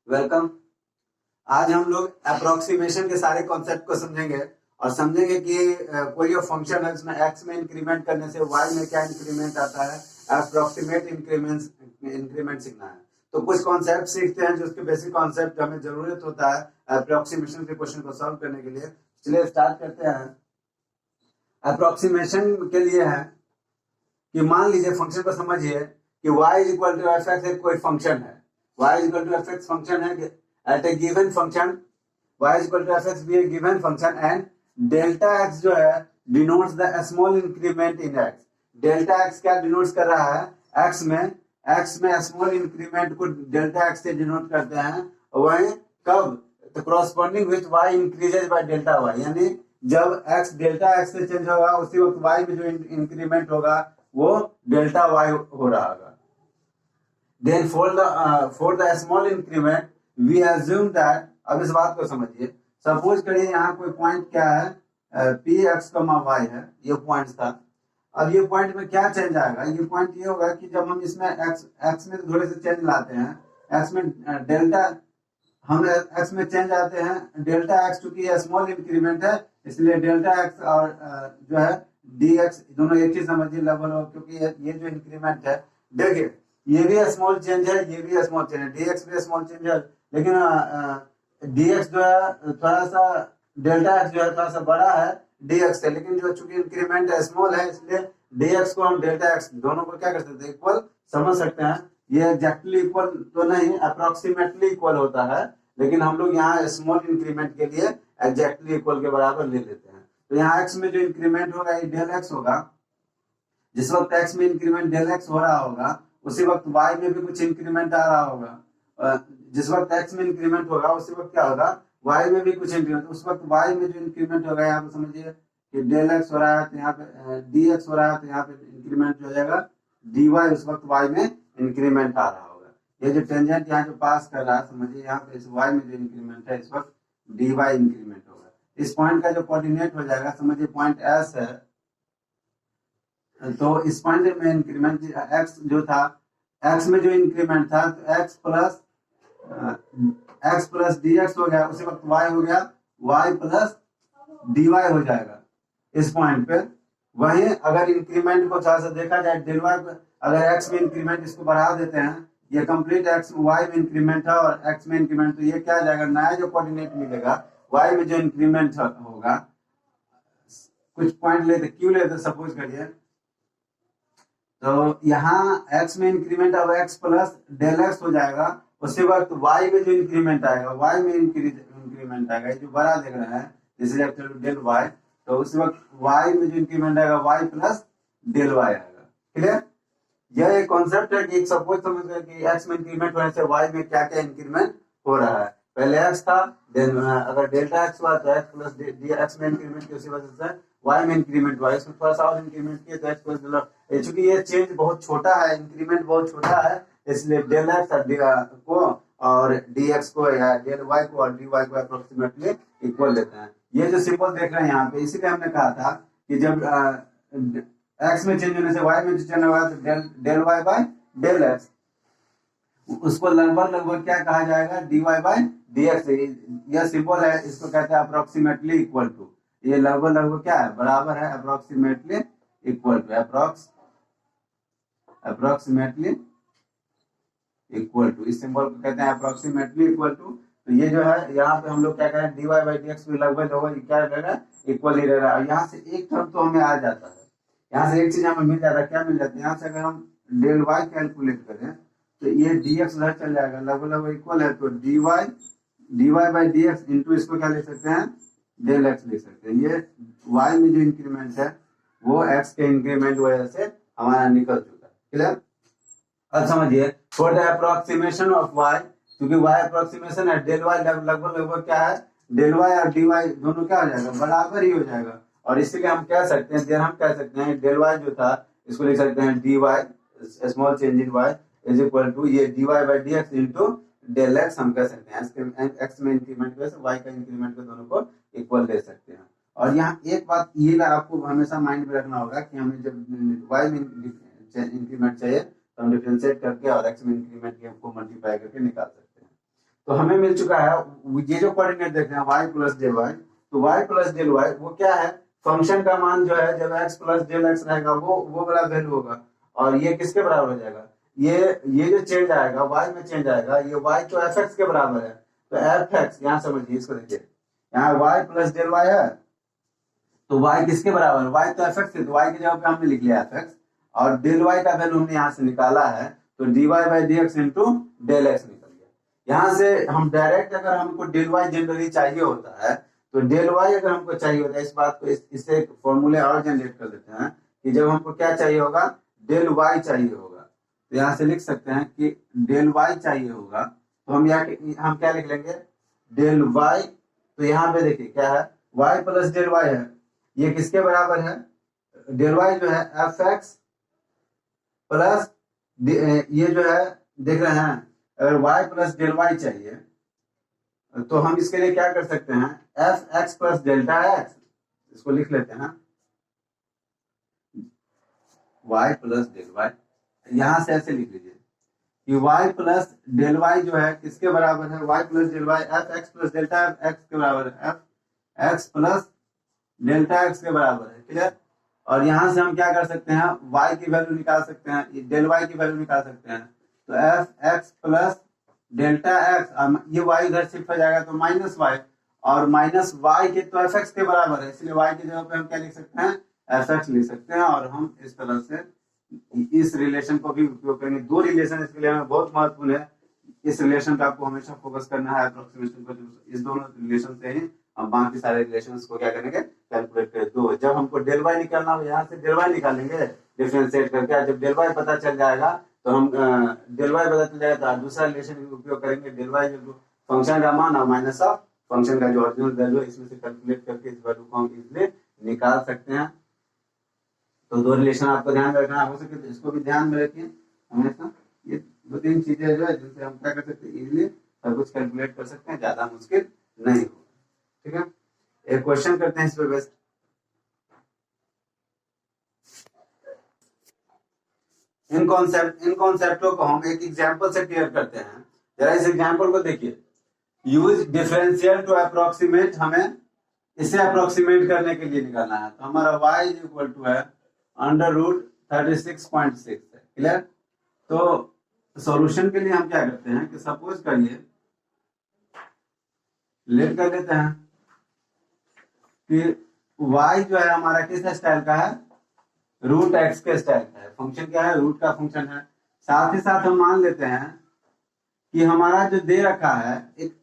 Welcome. आज हम लोग अप्रोक्सीमेशन के सारे कॉन्सेप्ट को समझेंगे और समझेंगे कि कोई फंक्शन है उसमें एक्स में इंक्रीमेंट करने से वाई में क्या इंक्रीमेंट आता है, अप्रोक्सीमेट इंक्रीमेंट सीखना है। तो कुछ कॉन्सेप्ट सीखते हैं जो उसके बेसिक कॉन्सेप्ट हमें जरूरत होता है अप्रोक्सीमेशन के क्वेश्चन को सॉल्व करने के लिए। चलिए स्टार्ट करते हैं। अप्रोक्सीमेशन के लिए है कि मान लीजिए फंक्शन को समझिए कि y is equal to F X कोई फंक्शन है, y is equal to F X function है at a given function, y is equal to F X be a given function and delta x जो है denotes the small increment in x। Delta x क्या denotes कर रहा है? x में small increment को delta x से denote करते हैं। वहीं कब? तो corresponding with y increases by delta y, यानी जब x डेल्टा x से चेंज होगा उसी वक्त y में जो इंक्रीमेंट होगा वो डेल्टा y हो रहा होगा। Then for the small increment we assume that, अब इस बात को समझिए, सपोज करिए यहाँ कोई पॉइंट क्या है, पी एक्स y है, ये पॉइंट था। अब ये पॉइंट में क्या चेंज आएगा? ये पॉइंट ये होगा कि जब हम इसमें x में थोड़े से चेंज लाते हैं, x में डेल्टा हम x में चेंज आते हैं, डेल्टा x चूंकि स्मॉल इंक्रीमेंट है इसलिए डेल्टा x और जो है dx दोनों एक ही समझिए लगभग हो, क्योंकि ये जो इंक्रीमेंट है, देखिए ये भी स्मॉल चेंज है, ये भी स्मॉल चेंज है, dx भी स्मॉल चेंज है, लेकिन dx जो है थोड़ा सा, डेल्टा x जो है थोड़ा सा बड़ा है dx से, लेकिन जो चूंकि इंक्रीमेंट स्मॉल है इसलिए dx को हम डेल्टा x दोनों को क्या कर सकते हैं? इक्वल समझ सकते हैं। ये एग्जैक्टली इक्वल तो नहीं, अप्रोक्सीमेटली इक्वल होता है, लेकिन हम लोग यहाँ स्मॉल इंक्रीमेंट के लिए एग्जैक्टली इक्वल के बराबर ले लेते हैं। तो यहाँ x में जो इंक्रीमेंट होगा ये डेल x होगा। जिस वक्त x में इंक्रीमेंट डेल x हो रहा होगा उसी वक्त y में भी कुछ इंक्रीमेंट आ रहा होगा। जिस वक्त x में इंक्रीमेंट होगा उसी वक्त क्या होगा? y में भी कुछ इंक्रीमेंट, उस वक्त y में जो इंक्रीमेंट होगा, यहाँ पे समझिए कि डेल x हो रहा है तो यहाँ पे dx हो रहा है, तो यहाँ पे इंक्रीमेंट हो जाएगा dy, उस वक्त y में इंक्रीमेंट आ रहा होगा। ये जो टेंजेंट यहाँ जो पास कर रहा है, समझिए यहाँ पे इस y में जो इंक्रीमेंट है इस वक्त dy इंक्रीमेंट होगा। इस पॉइंट का जो कोऑर्डिनेट हो जाएगा, समझिए पॉइंट S है, तो इस पॉइंट में इंक्रीमेंट x जो था, x में जो इंक्रीमेंट था तो x प्लस dx हो गया, उसी वक्त y हो गया y प्लस dy हो जाएगा इस पॉइंट पे। वहीं अगर इंक्रीमेंट को थोड़ा सा देखा जाए, डेल y अगर x में इंक्रीमेंट इसको बढ़ा देते हैं, ये कंप्लीट x y में इंक्रीमेंट है और x में इंक्रीमेंट, तो ये क्या आ जाएगा? नया जो कोऑर्डिनेट मिलेगा y में जो इंक्रीमेंट होगा, कुछ पॉइंट लेते, क्यों लेते सपोज करिए, तो यहाँ x में इंक्रीमेंट अब x प्लस डेल x हो जाएगा, उसी वक्त y में जो इंक्रीमेंट आएगा, y में इंक्रीमेंट आएगा, जो बड़ा देख रहे हैं इसलिए डेल y, तो उस वक्त y में जो इंक्रीमेंट आएगा y प्लस डेल y आएगा। क्लियर? यह एक कॉन्सेप्ट है कि सपोज समझ गए कि x में इंक्रीमेंट होने से y में क्या क्या इंक्रीमेंट हो रहा है। पहले x था, देन अगर डेल्टा x हुआ तो x प्लस x में इंक्रीमेंट की उसी वजह से y में इंक्रीमेंट हुआ, इसमें थोड़ा सा और इंक्रीमेंट किया तो x प्लस, चूंकि ये चेंज बहुत छोटा है, इंक्रीमेंट बहुत छोटा है, इसलिए डेल x को और dx को या डेल y को और dy को अप्रोक्सीमेटली इक्वल लेते हैं। ये जो सिंबल देख रहे हैं यहाँ पे, इसीलिए हमने कहा था कि जब x में चेंज होने से y में चेंज होगा तो del y by del x, उसको लगभग क्या कहा जाएगा? dy by dx। यह सिंबल है, इसको कहते हैं अप्रोक्सीमेटली इक्वल टू। ये लगभग क्या है? बराबर है, approximately equal to, approximately equal to, इस सिंबल को कहते हैं अप्रोक्सीमेटली इक्वल टू। तो ये जो है यहाँ पे हम लोग क्या करें, dy बाई dx भी लगभग होगा, क्या रहेगा? इक्वल ही रहेगा। यहाँ से एक टर्म तो हमें आ जाता है, यहाँ से एक चीज हमें मिल जाता है, क्या मिल जाता है? यहाँ से अगर हम डेल y कैलकुलेट करें तो ये dx उधर चल जाएगा, लगभग इक्वल है, तो dy बाई dx इंटू इसको क्या ले सकते हैं? डेल x ले सकते हैं। ये y में जो इंक्रीमेंट है वो x के इंक्रीमेंट वजह से हमारा निकल चुका है। क्लियर? अब समझिए, for the approximation of y, क्योंकि y अप्रोक्सीमेशन है, डेल y लगभग क्या है? डेल y और dy दोनों क्या हो जाएगा? बराबर ही हो जाएगा, और इसलिए हम कह सकते हैं, हम कह सकते हैं डेल y जो था इसको लिख सकते हैं dy small change in y is equal to ये dy by dx into del x, हम कह सकते हैं x में इंक्रीमेंट वजह से y का इंक्रीमेंट को दोनों को इक्वल ले सकते हैं। और यहाँ एक बात ये आपको हमेशा माइंड में रखना होगा कि हमें जब y में इंक्रीमेंट चाहिए तो हम डिफरेंशिएट करके और x में इंक्रीमेंट को मल्टीप्लाई करके निकाल सकते हैं। तो हमें मिल चुका है ये जो कोऑर्डिनेट देख रहे हैं y प्लस डेल वाई, तो y प्लस डेल वाई वो क्या है, फंक्शन का मान जो है जब x प्लस डेल एक्स रहेगा वो वाला वैल्यू होगा, और ये किसके बराबर हो जाएगा, ये जो चेंज आएगा y में चेंज आएगा, ये y तो fx के बराबर है, तो fx यहाँ समझिए इसको, देखिए यहाँ y प्लस डेल वाई है, तो y किसके बराबर है, y तो fx है, तो y की जगह पे हमने लिख लिया fx, और डेल y का वैल्यू हमने यहाँ से निकाला है, तो dy by dx into del x निकल गया। यहाँ से हम डायरेक्ट अगर हमको डेल y जनरली चाहिए होता है, तो डेल y अगर हमको चाहिए होता है, इस बात को इससे एक फॉर्मूले और जनरेट कर देते हैं कि जब हमको क्या चाहिए होगा, डेल y चाहिए होगा, तो यहाँ से लिख सकते हैं कि डेल y चाहिए होगा, तो हम क्या लिख लेंगे, डेल y, तो यहाँ पे देखिए क्या है, y प्लस डेल y है, ये किसके बराबर है, डेल y जो है एफ एक्स प्लस ये जो है देख रहे हैं, अगर y प्लस डेल वाई चाहिए तो हम इसके लिए क्या कर सकते हैं, F x plus delta x, इसको लिख लेते हैं y प्लस डेल वाई, यहां से ऐसे लिख लीजिए कि y प्लस डेल वाई जो है किसके बराबर है, y plus del y f x plus delta x के बराबर है, f x plus delta x के बराबर है, क्लियर। और यहां से हम क्या कर सकते हैं, y की वैल्यू निकाल सकते हैं, डेल y की वैल्यू निकाल सकते हैं, तो F x plus delta x, ये y इधर शिफ्ट हो जाएगा तो माइनस y, और माइनस y के तो एफ एक्स के बराबर है, इसलिए y की जगह पे हम क्या लिख सकते हैं, एफ एक्स लिख सकते हैं, और हम इस तरह से इस रिलेशन को भी उपयोग करेंगे। दो रिलेशन इसके लिए हमें बहुत महत्वपूर्ण है, इस रिलेशन पे आपको हमेशा फोकस करना है, अप्रोक्सीमेशन को, इस दोनों रिलेशन से ही हम बाकी सारे रिलेशंस को क्या करेंगे, कैलकुलेट करें। तो जब हमको डेल वाई निकालना हो, यहाँ से डेल वाई निकालेंगे डिफरेंशिएट करके, जब डेल वाई पता चल जाएगा तो हम डेल वाई पता चल जाएगा तो दूसरा रिलेशन उपयोग करेंगे, डेल वाई जो फंक्शन का मान और माइनस ऑफ फंक्शन का जो ओरिजिनल वैल्यू है, इसमें से कैलकुलेट करके इस वैल्यू को हम इजीली निकाल सकते हैं। तो दो रिलेशन आपको ध्यान में रखना, हो सके तो इसको भी ध्यान में रखिए हमेशा, ये दो तीन चीजें जो है जिनसे हम क्या कर सकते हैं, इजीली सब कुछ कैलकुलेट कर सकते हैं, ज्यादा मुश्किल नहीं होगा, ठीक है। एक क्वेश्चन करते हैं इस पे बेस्ट, इन कॉन्सेप्टों को हम एक एग्जांपल से क्लियर करते हैं। जरा इस एग्जांपल को देखिए, यूज डिफरेंशियल टू अप्रोक्सीमेट, हमें इसे अप्रोक्सीमेट करने के लिए निकालना है, तो हमारा y इज इक्वल टू है अंडर रूट 36.6 है, क्लियर। तो सॉल्यूशन के लिए हम क्या करते हैं कि सपोज करिए, लेट कर लेते हैं कि y जो है हमारा किस स्टाइल का है, रूट एक्स के स्टाइल का है, फंक्शन क्या है, रूट का फंक्शन है। साथ ही साथ हम मान लेते हैं कि हमारा जो दे रखा है एक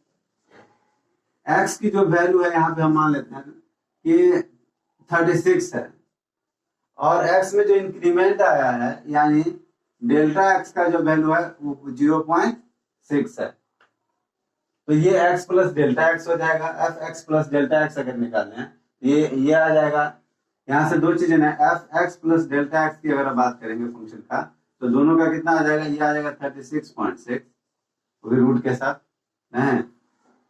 एक्स की जो वैल्यू है, यहाँ पे हम मान लेते हैं कि 36 है, और एक्स में जो इंक्रीमेंट आया है यानी डेल्टा एक्स का जो वैल्यू है वो 0.6 है, तो ये x प्लस डेल्टा एक्स हो जाएगा, F x plus delta x अगर निकालने हैं ये आ जाएगा। यहाँ से दो चीजें ना, F x plus delta x की अगर बात करेंगे फंक्शन का, तो दोनों का कितना आ जाएगा, ये आ जाएगा 36.6 रूट के साथ नहीं,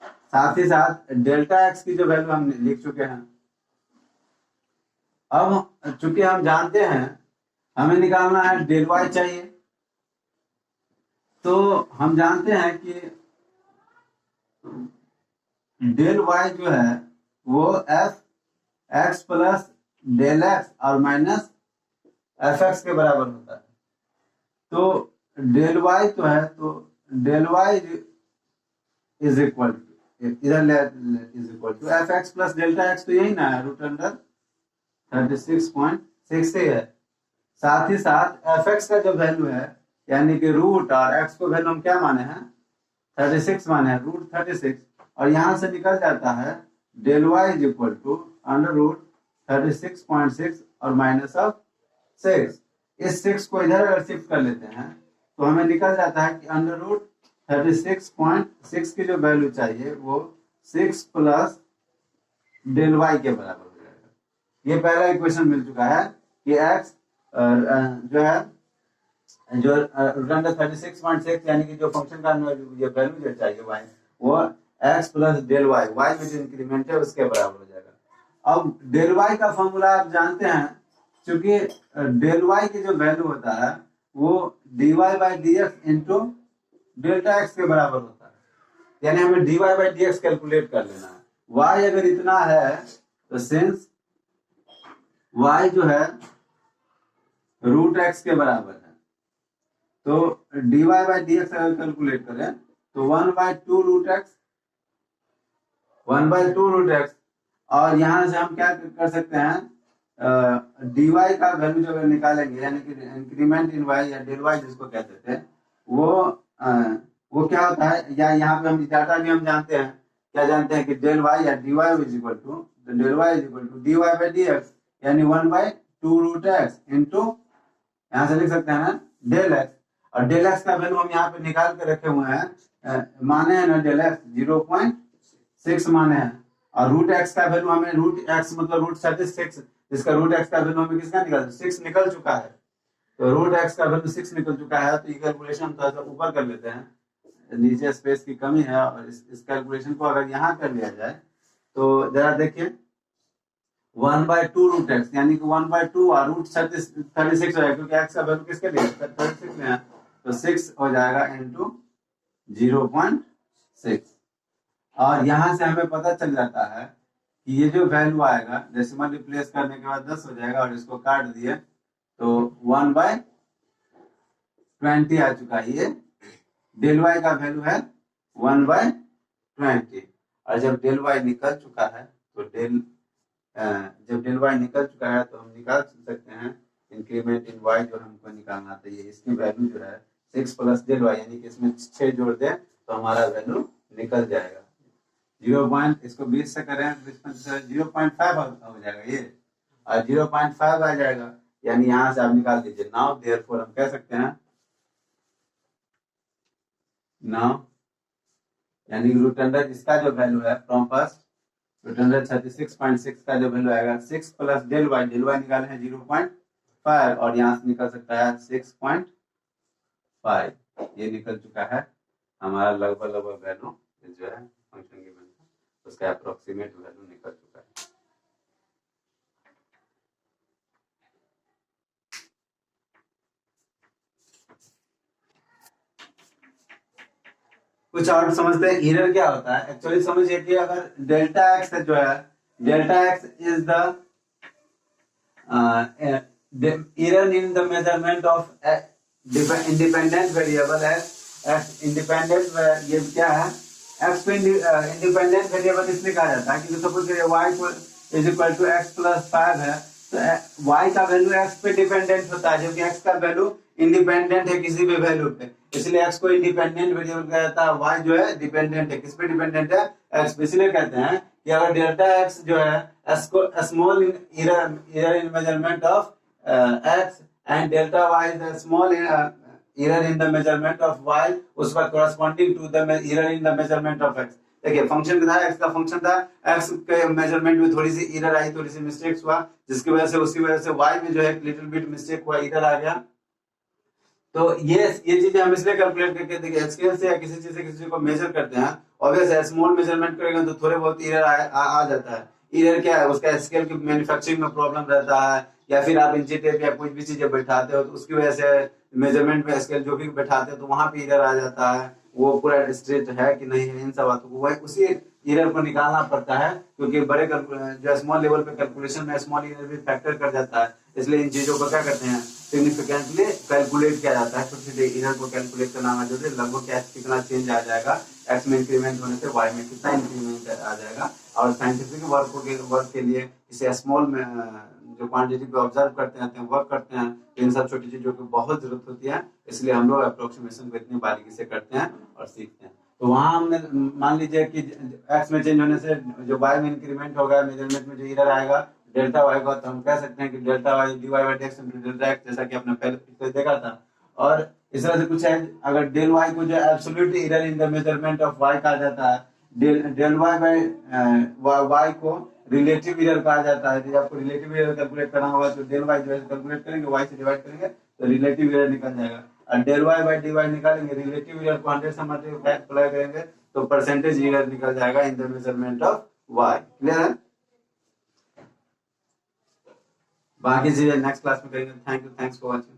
साथ ही साथ डेल्टा एक्स की जो वैल्यू हम लिख चुके हैं। अब चूंकि हम जानते हैं हमें निकालना है डेल वाई चाहिए, तो हम जानते हैं कि डेल वाई जो है वो f x plus del x और माइनस एफ एक्स के बराबर होता है। तो डेल वाई तो है, तो del Y is equal to, इधर is equal to F x plus delta X, तो यही ना है, रूट अंडर 36.6 है। साथ ही साथ एफ एक्स का जो वैल्यू है यानी कि रूट और एक्स को वैल्यू हम क्या माने हैं, 36 माने हैं, रूट 36, और यहां से निकल जाता है del Y is equal to under root 36.6 और माइनस ऑफ 6। इस 6 को इधर अगर शिफ्ट कर लेते हैं तो हमें निकल जाता है कि अंडर रूट 36.6 की जो वैल्यू चाहिए वो 6 प्लस डेल वाई के बराबर हो जाएगा। ये पहला इक्वेशन मिल चुका है कि x जो है जो रूट अंडर 36.6 यानी कि जो फंक्शन का ये वैल्यू जो चाहिए y, वो x plus del y, y में जो इंक्रीमेंट है उसके बराबर हो जाएगा। अब डेल वाई का फॉर्मूला आप जानते हैं, क्योंकि डेल वाई की जो वैल्यू होता है वो dy by dx into delta x के बराबर होता है। यानी हमें dy by d x calculate कर लेना है। y अगर इतना है तो सिंस y जो है रूट एक्स के बराबर है, तो dy बाई डी एक्स अगर कैलकुलेट करें तो 1/2 रूट एक्स, 1/2 रूट एक्स, और यहां से हम क्या कर सकते हैं, dy का वैल्यू जो निकालेंगे, यानी कि इंक्रीमेंट इन y या डेल y जिसको कहते थे, वो क्या होता है, या यहाँ पे हम डाटा नियम जानते हैं, क्या जानते हैं कि डेल y या dy is equal to del y is equal to dy by d x, यानी 1/2 रूट एक्स इंटू, यहाँ से लिख सकते हैं ना डेल एक्स, और डेल एक्स का वैल्यू हम यहाँ पे निकाल के रखे हुए हैं, माने हैं ना डेल एक्स 0.6 माने हैं, और रूट एक्स का वैल्यू हमें रूट एक्स मतलब रूट 36, जिसका रूट एक्स का वैल्यू हमें किसका निकाल 6 निकल चुका है, तो रूट एक्स का वैल्यू 6 निकल चुका है, तो ये कैलकुलेशन थोड़ा सा ऊपर कर लेते हैं, नीचे स्पेस की कमी है, और इस कैलकुलेशन को अगर यहाँ कर लिया जाए तो जरा देखिए 1/2 रूट एक्स, यानी कि 1/2 और रूट 36 हो जाएगा, क्योंकि एक्स का वैल्यू किसके लिए 36 में है, तो 6 हो जाएगा इंटू 0.6, और यहाँ से हमें पता चल जाता है कि ये जो वैल्यू आएगा डेसिमल रिप्लेस करने के बाद 10 हो जाएगा, और इसको काट दिए तो 1/20 आ चुका है, ये डेल y का वैल्यू है 1/20, और जब डेल y निकल चुका है तो जब डेल y निकल चुका है तो हम निकाल सकते हैं इंक्रीमेंट इन y जो हमको निकालना चाहिए, इसकी वैल्यू जो है 6 प्लस डेल y, यानी कि इसमें 6 जोड़ दें तो हमारा वैल्यू निकल जाएगा 0. इसको 20 से करें 0.5 हो जाएगा ये, और 0.5 आ जाएगा, यानी यहाँ से आप निकाल दीजिए। नाउ देयरफॉर हम कह सकते हैं नाउ, यानी रूट अंडर इसका जो वैल्यू है फ्रॉम फर्स्ट रूट अंडर 36.6 का जो वैल्यू आएगा 6 प्लस डेल y निकाले हैं 0.5, और यहाँ से निकल सकता है 6.5, ये निकल चुका है हमारा लगभग वैल्यू जो है फंक्शन की वैल्यू, उसका अप्रोक्सीमेट वैल्यू निकल चुका है। कुछ और समझते हैं एरर क्या होता है। एक्चुअली समझिए कि अगर डेल्टा एक्स जो है, delta x is the error in the measurement of independent variable है, एक्स इंडिपेंडेंट, ये क्या है एक्स पे इंडिपेंडेंट वेरिएबल इसलिए कहा जाता है क्योंकि सपोज करिए y is equal to x plus 5 है, तो y का वैल्यू x पे डिपेंडेंट होता है, जबकि x का वैल्यू इंडिपेंडेंट है किसी भी वैल्यू पे, इसलिए x को इंडिपेंडेंट वेरिएबल कहा जाता है, y जो है डिपेंडेंट है, किस पे डिपेंडेंट है x पे। इसलिए कहते हैं कि अगर डेल्टा x जो है s को small error in measurement of x and delta y is a small error in the measurement of y, उसका corresponding to the error in the measurement of x। देखिए फंक्शन था x का function था, x के measurement में थोड़ी सी error आई, थोड़ी सी mistakes हुआ, जिसकी वजह से उसकी वजह से y में जो है लिटिल बिट मिस्टेक हुआ, एरर आ गया। तो ये चीजें हम इसलिए कैलकुलेट करके देखिए स्केल से या किसी चीज से किसी चीज को मेजर करते हैं, ऑब्वियस स्मॉल मेजरमेंट करेंगे तो थोड़े बहुत एरर आ जाता है। एरर क्या है, उसका स्केल की मैन्युफैक्चरिंग में प्रॉब्लम रहता है, या फिर आप इंची टेप या कुछ भी चीजें बैठाते हो तो उसकी वजह से मेजरमेंट में स्केल जो भी बैठाते हो तो वहां पे एरर आ जाता है, वो पूरा स्ट्रेट है कि नहीं है, इन सब बातों को वही उसी एरर को निकालना पड़ता है, क्योंकि बड़े जो स्मॉल लेवल पे कैलकुलेशन में स्मॉल एरर भी फैक्टर कर जाता है, इसलिए इन चीजों को क्या करते हैं सिग्निफिकेंटली कैलकुलेट किया जाता है। छोटे एरर को कैलकुलेट करना जरूरी, लगभग क्या कितना चेंज आ जाएगा एक्स में इंक्रीमेंट होने से वाई में कितना इंक्रीमेंट आ जाएगा, और साइंटिफिक वर्क के लिए इसे स्मॉल में जो क्वांटिटी पे ऑब्जर्व करते हैं वर्क करते हैं, तो इन सब छोटी चीजों की बहुत जरूरत होती है, इसलिए हम लोग अप्रोक्सीमेशन को इतनी बारीकी से करते हैं और सीखते हैं। तो वहां हमने मान लीजिए कि एक्स में चेंज होने से जो वाई में इंक्रीमेंट होगा, मेजरमेंट में जो एरर आएगा डेल्टा वाई का, तो हम कह सकते हैं कि delta y d y by x into delta x, जैसा कि आपने पहले देखा था। और इस तरह से कुछ है, अगर डेल वाई को जो absolute error in the measurement of y कहा जाता है, डेल वाई बाई वाई को रिलेटिव एरर कहा जाता है। जब आपको रिलेटिव एरर कैलकुलेट करना होगा तो डेल वाई जो है कैलकुलेट करेंगे, वाई से डिवाइड करेंगे तो रिलेटिव एरर निकल जाएगा, और del y by d y निकालेंगे, रिलेटिव एरर को 100 से मल्टीप्लाई करेंगे तो परसेंटेज एरर निकल जाएगा in the measurement of y. Clear है? बाकी चीजें नेक्स्ट क्लास में करेंगे। Thank you, thanks for watching.